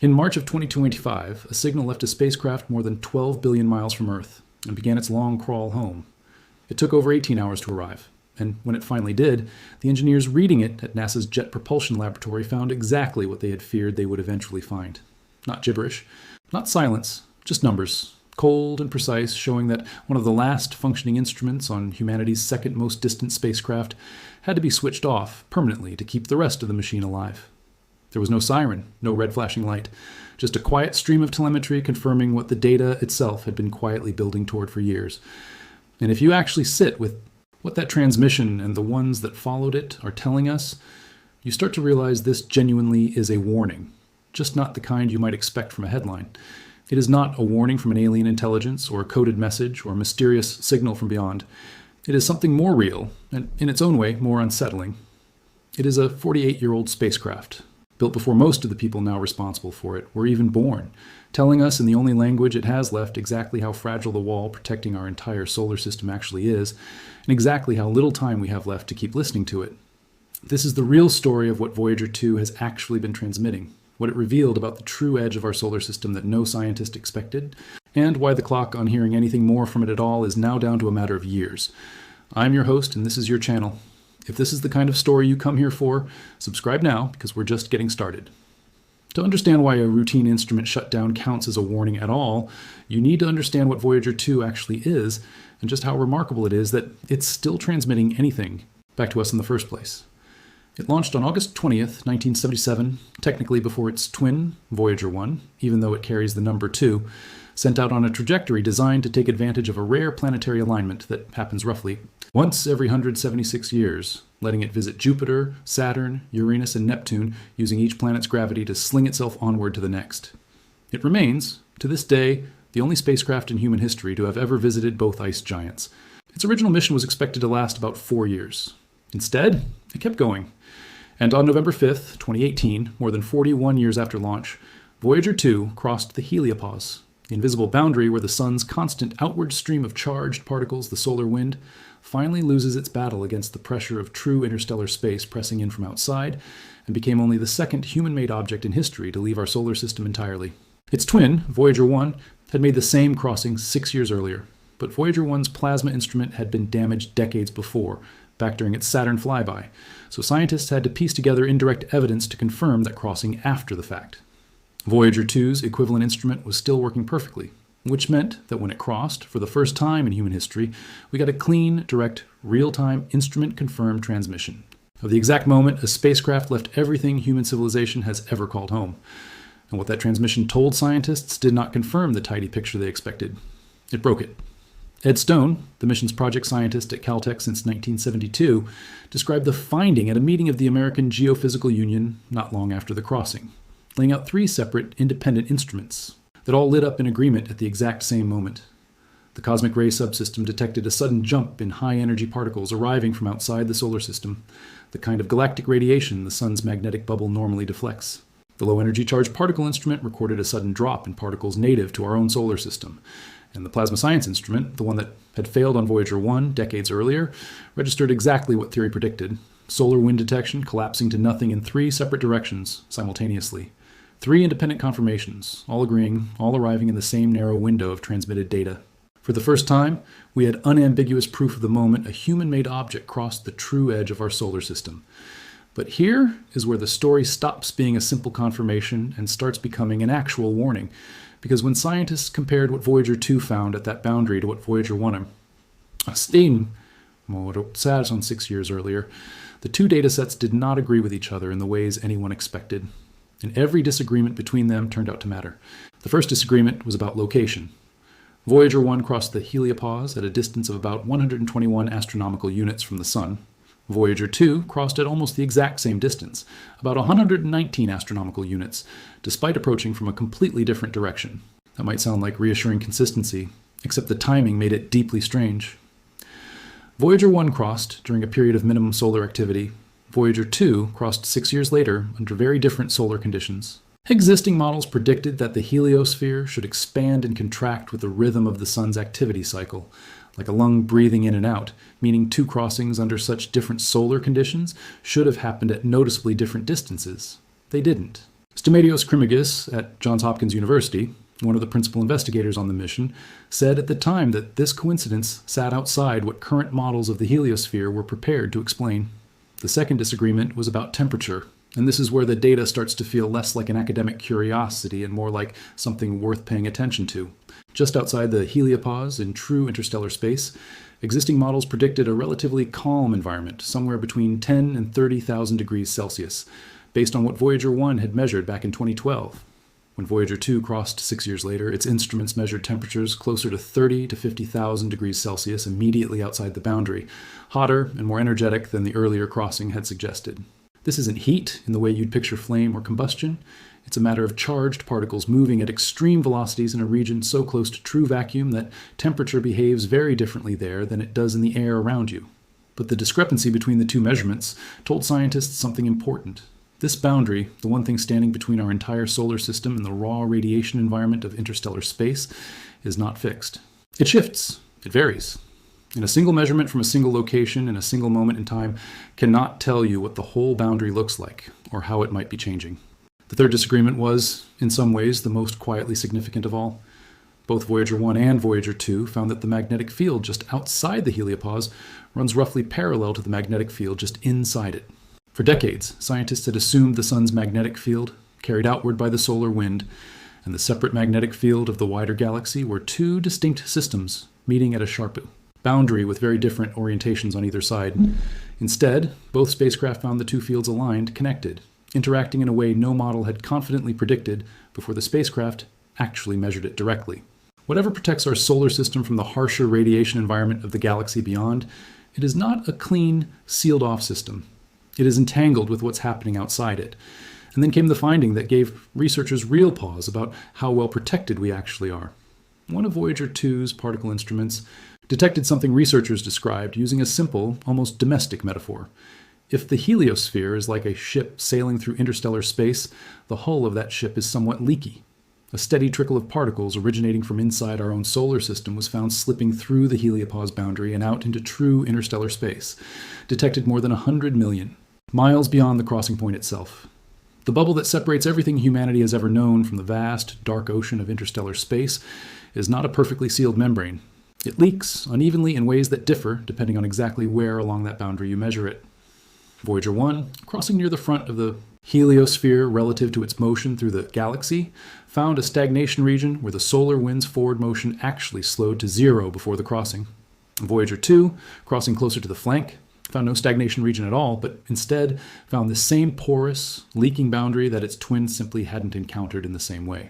In March of 2025, a signal left a spacecraft more than 12 billion miles from Earth and began its long crawl home. It took over 18 hours to arrive, and when it finally did, the engineers reading it at NASA's Jet Propulsion Laboratory found exactly what they had feared they would eventually find. Not gibberish, not silence, just numbers, cold and precise, showing that one of the last functioning instruments on humanity's second most distant spacecraft had to be switched off permanently to keep the rest of the machine alive. There was no siren, no red flashing light, just a quiet stream of telemetry confirming what the data itself had been quietly building toward for years. And if you actually sit with what that transmission and the ones that followed it are telling us, you start to realize this genuinely is a warning, just not the kind you might expect from a headline. It is not a warning from an alien intelligence or a coded message or a mysterious signal from beyond. It is something more real, and in its own way, more unsettling. It is a 48-year-old spacecraft, built before most of the people now responsible for it were even born, telling us in the only language it has left exactly how fragile the wall protecting our entire solar system actually is, and exactly how little time we have left to keep listening to it. This is the real story of what Voyager 2 has actually been transmitting, what it revealed about the true edge of our solar system that no scientist expected, and why the clock on hearing anything more from it at all is now down to a matter of years. I'm your host, and this is your channel. If this is the kind of story you come here for, subscribe now, because we're just getting started. To understand why a routine instrument shutdown counts as a warning at all, you need to understand what Voyager 2 actually is, and just how remarkable it is that it's still transmitting anything back to us in the first place. It launched on August 20th, 1977, technically before its twin, Voyager 1, even though it carries the number 2, sent out on a trajectory designed to take advantage of a rare planetary alignment that happens roughly once every 176 years, letting it visit Jupiter, Saturn, Uranus, and Neptune, using each planet's gravity to sling itself onward to the next. It remains, to this day, the only spacecraft in human history to have ever visited both ice giants. Its original mission was expected to last about 4 years. Instead, it kept going. And on November 5th, 2018, more than 41 years after launch, Voyager 2 crossed the heliopause, the invisible boundary where the sun's constant outward stream of charged particles, the solar wind, finally loses its battle against the pressure of true interstellar space pressing in from outside, and became only the second human-made object in history to leave our solar system entirely. Its twin, Voyager 1, had made the same crossing 6 years earlier, but Voyager 1's plasma instrument had been damaged decades before, back during its Saturn flyby, so scientists had to piece together indirect evidence to confirm that crossing after the fact. Voyager 2's equivalent instrument was still working perfectly, which meant that when it crossed, for the first time in human history, we got a clean, direct, real-time, instrument-confirmed transmission of the exact moment a spacecraft left everything human civilization has ever called home. And what that transmission told scientists did not confirm the tidy picture they expected. It broke it. Ed Stone, the mission's project scientist at Caltech since 1972, described the finding at a meeting of the American Geophysical Union not long after the crossing, laying out 3 separate, independent instruments that all lit up in agreement at the exact same moment. The cosmic ray subsystem detected a sudden jump in high-energy particles arriving from outside the solar system, the kind of galactic radiation the sun's magnetic bubble normally deflects. The low-energy charged particle instrument recorded a sudden drop in particles native to our own solar system, and the plasma science instrument, the one that had failed on Voyager 1 decades earlier, registered exactly what theory predicted: solar wind detection collapsing to nothing in 3 separate directions simultaneously. 3 independent confirmations, all agreeing, all arriving in the same narrow window of transmitted data. For the first time, we had unambiguous proof of the moment a human-made object crossed the true edge of our solar system. But here is where the story stops being a simple confirmation and starts becoming an actual warning, because when scientists compared what Voyager 2 found at that boundary to what Voyager 1 stayed sat on 6 years earlier, the 2 datasets did not agree with each other in the ways anyone expected. And every disagreement between them turned out to matter. The first disagreement was about location. Voyager 1 crossed the heliopause at a distance of about 121 astronomical units from the Sun. Voyager 2 crossed at almost the exact same distance, about 119 astronomical units, despite approaching from a completely different direction. That might sound like reassuring consistency, except the timing made it deeply strange. Voyager 1 crossed during a period of minimum solar activity. Voyager 2 crossed 6 years later under very different solar conditions. Existing models predicted that the heliosphere should expand and contract with the rhythm of the sun's activity cycle, like a lung breathing in and out, meaning 2 crossings under such different solar conditions should have happened at noticeably different distances. They didn't. Stimatios Krimigas at Johns Hopkins University, one of the principal investigators on the mission, said at the time that this coincidence sat outside what current models of the heliosphere were prepared to explain. The second disagreement was about temperature, and this is where the data starts to feel less like an academic curiosity and more like something worth paying attention to. Just outside the heliopause in true interstellar space, existing models predicted a relatively calm environment, somewhere between 10 and 30,000 degrees Celsius, based on what Voyager 1 had measured back in 2012. When Voyager 2 crossed 6 years later, its instruments measured temperatures closer to 30 to 50,000 degrees Celsius immediately outside the boundary, hotter and more energetic than the earlier crossing had suggested. This isn't heat in the way you'd picture flame or combustion. It's a matter of charged particles moving at extreme velocities in a region so close to true vacuum that temperature behaves very differently there than it does in the air around you. But the discrepancy between the two measurements told scientists something important. This boundary, the one thing standing between our entire solar system and the raw radiation environment of interstellar space, is not fixed. It shifts. It varies. And a single measurement from a single location in a single moment in time cannot tell you what the whole boundary looks like or how it might be changing. The third disagreement was, in some ways, the most quietly significant of all. Both Voyager 1 and Voyager 2 found that the magnetic field just outside the heliopause runs roughly parallel to the magnetic field just inside it. For decades, scientists had assumed the sun's magnetic field, carried outward by the solar wind, and the separate magnetic field of the wider galaxy were two distinct systems meeting at a sharp boundary with very different orientations on either side. Instead, both spacecraft found the two fields aligned, connected, interacting in a way no model had confidently predicted before the spacecraft actually measured it directly. Whatever protects our solar system from the harsher radiation environment of the galaxy beyond, it is not a clean, sealed-off system. It is entangled with what's happening outside it. And then came the finding that gave researchers real pause about how well protected we actually are. One of Voyager 2's particle instruments detected something researchers described using a simple, almost domestic metaphor. If the heliosphere is like a ship sailing through interstellar space, the hull of that ship is somewhat leaky. A steady trickle of particles originating from inside our own solar system was found slipping through the heliopause boundary and out into true interstellar space, detected more than 100 million, miles beyond the crossing point itself. The bubble that separates everything humanity has ever known from the vast, dark ocean of interstellar space is not a perfectly sealed membrane. It leaks unevenly in ways that differ depending on exactly where along that boundary you measure it. Voyager 1, crossing near the front of the heliosphere relative to its motion through the galaxy, found a stagnation region where the solar wind's forward motion actually slowed to zero before the crossing. Voyager 2, crossing closer to the flank, found no stagnation region at all, but instead found the same porous, leaking boundary that its twin simply hadn't encountered in the same way.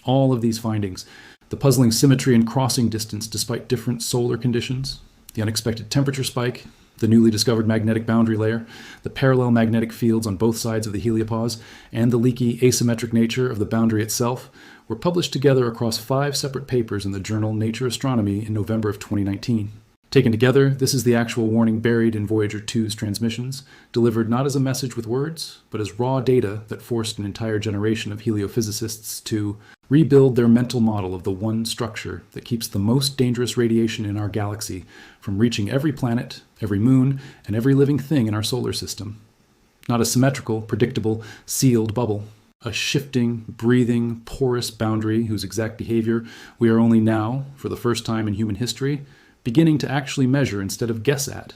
All of these findings, the puzzling symmetry and crossing distance despite different solar conditions, the unexpected temperature spike, the newly discovered magnetic boundary layer, the parallel magnetic fields on both sides of the heliopause, and the leaky asymmetric nature of the boundary itself, were published together across 5 separate papers in the journal Nature Astronomy in November of 2019. Taken together, this is the actual warning buried in Voyager 2's transmissions, delivered not as a message with words, but as raw data that forced an entire generation of heliophysicists to rebuild their mental model of the one structure that keeps the most dangerous radiation in our galaxy from reaching every planet, every moon, and every living thing in our solar system. Not a symmetrical, predictable, sealed bubble. A shifting, breathing, porous boundary whose exact behavior we are only now, for the first time in human history, beginning to actually measure instead of guess at.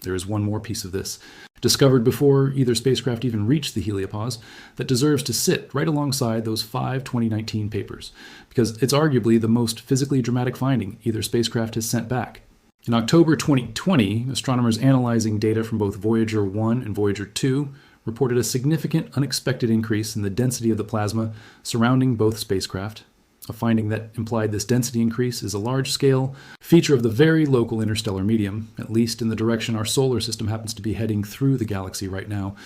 There is one more piece of this, discovered before either spacecraft even reached the heliopause, that deserves to sit right alongside those 5 2019 papers, because it's arguably the most physically dramatic finding either spacecraft has sent back. In October 2020, astronomers analyzing data from both Voyager 1 and Voyager 2 reported a significant unexpected increase in the density of the plasma surrounding both spacecraft, a finding that implied this density increase is a large-scale feature of the very local interstellar medium, at least in the direction our solar system happens to be heading through the galaxy right now.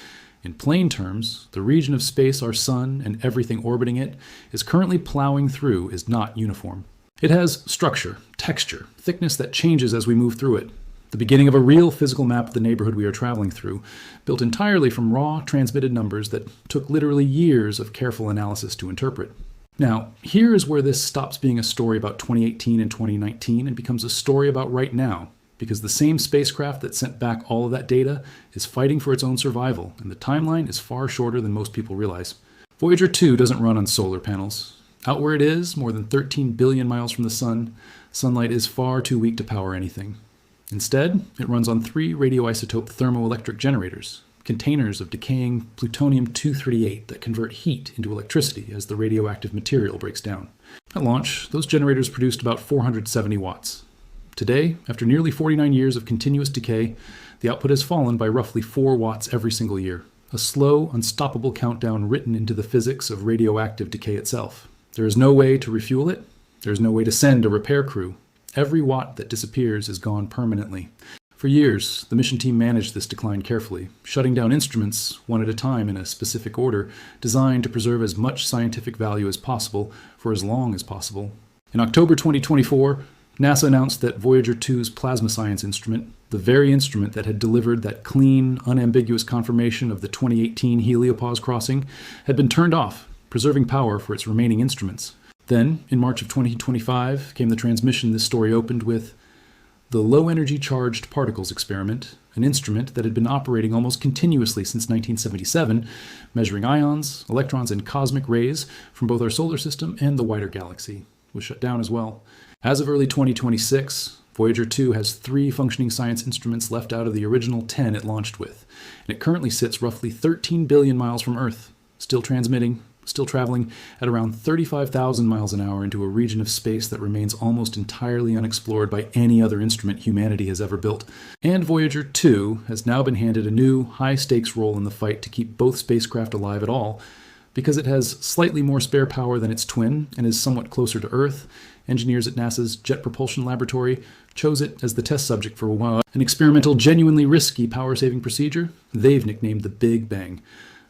In plain terms, the region of space our sun and everything orbiting it is currently plowing through is not uniform. It has structure, texture, thickness that changes as we move through it. The beginning of a real physical map of the neighborhood we are traveling through, built entirely from raw, transmitted numbers that took literally years of careful analysis to interpret. Now, here is where this stops being a story about 2018 and 2019 and becomes a story about right now, because the same spacecraft that sent back all of that data is fighting for its own survival, and the timeline is far shorter than most people realize. Voyager 2 doesn't run on solar panels. Out where it is, more than 13 billion miles from the sun, sunlight is far too weak to power anything. Instead, it runs on 3 radioisotope thermoelectric generators, containers of decaying plutonium-238 that convert heat into electricity as the radioactive material breaks down. At launch, those generators produced about 470 watts. Today, after nearly 49 years of continuous decay, the output has fallen by roughly 4 watts every single year, a slow, unstoppable countdown written into the physics of radioactive decay itself. There is no way to refuel it. There is no way to send a repair crew. Every watt that disappears is gone permanently. For years, the mission team managed this decline carefully, shutting down instruments one at a time in a specific order, designed to preserve as much scientific value as possible for as long as possible. In October 2024, NASA announced that Voyager 2's plasma science instrument, the very instrument that had delivered that clean, unambiguous confirmation of the 2018 heliopause crossing, had been turned off, preserving power for its remaining instruments. Then, in March of 2025, came the transmission this story opened with the Low-Energy Charged Particles Experiment, an instrument that had been operating almost continuously since 1977, measuring ions, electrons, and cosmic rays from both our solar system and the wider galaxy, was shut down as well. As of early 2026, Voyager 2 has 3 functioning science instruments left out of the original 10 it launched with, and it currently sits roughly 13 billion miles from Earth, still transmitting, still traveling at around 35,000 miles an hour into a region of space that remains almost entirely unexplored by any other instrument humanity has ever built. And Voyager 2 has now been handed a new, high-stakes role in the fight to keep both spacecraft alive at all. Because it has slightly more spare power than its twin and is somewhat closer to Earth, engineers at NASA's Jet Propulsion Laboratory chose it as the test subject for an experimental, genuinely risky power-saving procedure they've nicknamed the Big Bang,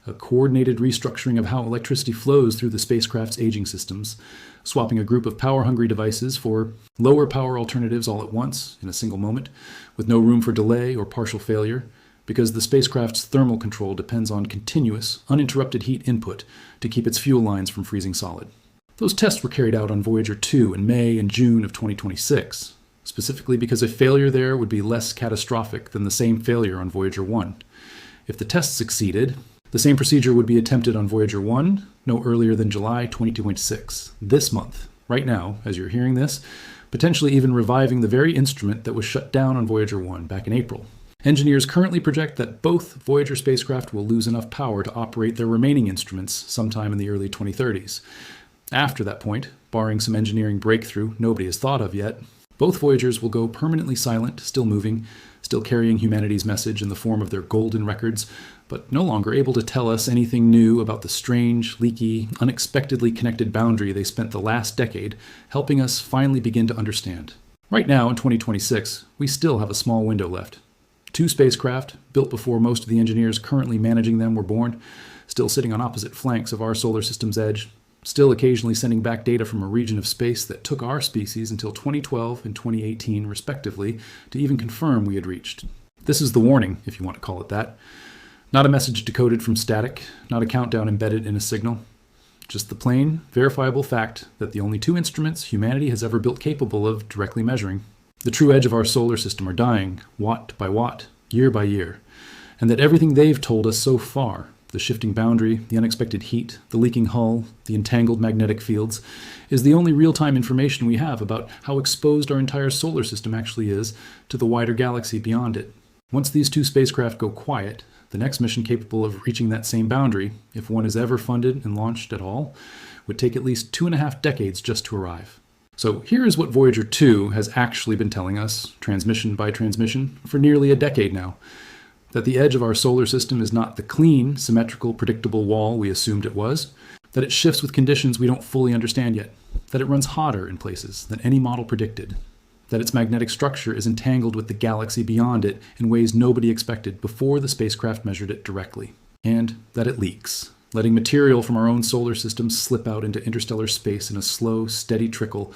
a coordinated restructuring of how electricity flows through the spacecraft's aging systems, swapping a group of power-hungry devices for lower power alternatives all at once in a single moment, with no room for delay or partial failure, because the spacecraft's thermal control depends on continuous, uninterrupted heat input to keep its fuel lines from freezing solid. Those tests were carried out on Voyager 2 in May and June of 2026, specifically because a failure there would be less catastrophic than the same failure on Voyager 1. If the tests succeeded, the same procedure would be attempted on Voyager 1 no earlier than July 2026, this month, right now, as you're hearing this, potentially even reviving the very instrument that was shut down on Voyager 1 back in April. Engineers currently project that both Voyager spacecraft will lose enough power to operate their remaining instruments sometime in the early 2030s. After that point, barring some engineering breakthrough nobody has thought of yet, both Voyagers will go permanently silent, still moving, still carrying humanity's message in the form of their golden records, but no longer able to tell us anything new about the strange, leaky, unexpectedly connected boundary they spent the last decade helping us finally begin to understand. Right now, in 2026, we still have a small window left. 2 spacecraft, built before most of the engineers currently managing them were born, still sitting on opposite flanks of our solar system's edge, still occasionally sending back data from a region of space that took our species until 2012 and 2018, respectively, to even confirm we had reached. This is the warning, if you want to call it that. Not a message decoded from static, not a countdown embedded in a signal. Just the plain, verifiable fact that the only 2 instruments humanity has ever built capable of directly measuring the true edge of our solar system are dying, watt by watt, year by year, and that everything they've told us so far, the shifting boundary, the unexpected heat, the leaking hull, the entangled magnetic fields, is the only real-time information we have about how exposed our entire solar system actually is to the wider galaxy beyond it. Once these 2 spacecraft go quiet, the next mission capable of reaching that same boundary, if one is ever funded and launched at all, would take at least 2.5 decades just to arrive. So here is what Voyager 2 has actually been telling us, transmission by transmission, for nearly a decade now. That the edge of our solar system is not the clean, symmetrical, predictable wall we assumed it was, that it shifts with conditions we don't fully understand yet, that it runs hotter in places than any model predicted, that its magnetic structure is entangled with the galaxy beyond it in ways nobody expected before the spacecraft measured it directly, and that it leaks, letting material from our own solar system slip out into interstellar space in a slow, steady trickle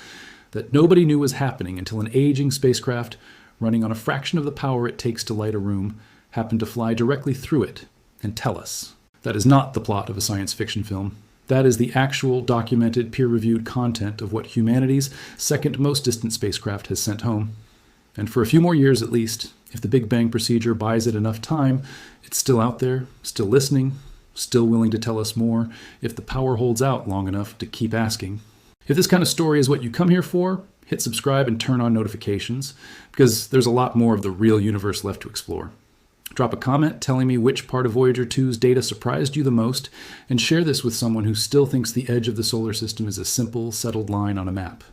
that nobody knew was happening until an aging spacecraft, running on a fraction of the power it takes to light a room, happened to fly directly through it and tell us. That is not the plot of a science fiction film. That is the actual, documented, peer-reviewed content of what humanity's second most distant spacecraft has sent home. And for a few more years at least, if the Big Bang procedure buys it enough time, it's still out there, still listening, still willing to tell us more if the power holds out long enough to keep asking. If this kind of story is what you come here for, hit subscribe and turn on notifications, because there's a lot more of the real universe left to explore. Drop a comment telling me which part of Voyager 2's data surprised you the most, and share this with someone who still thinks the edge of the solar system is a simple, settled line on a map.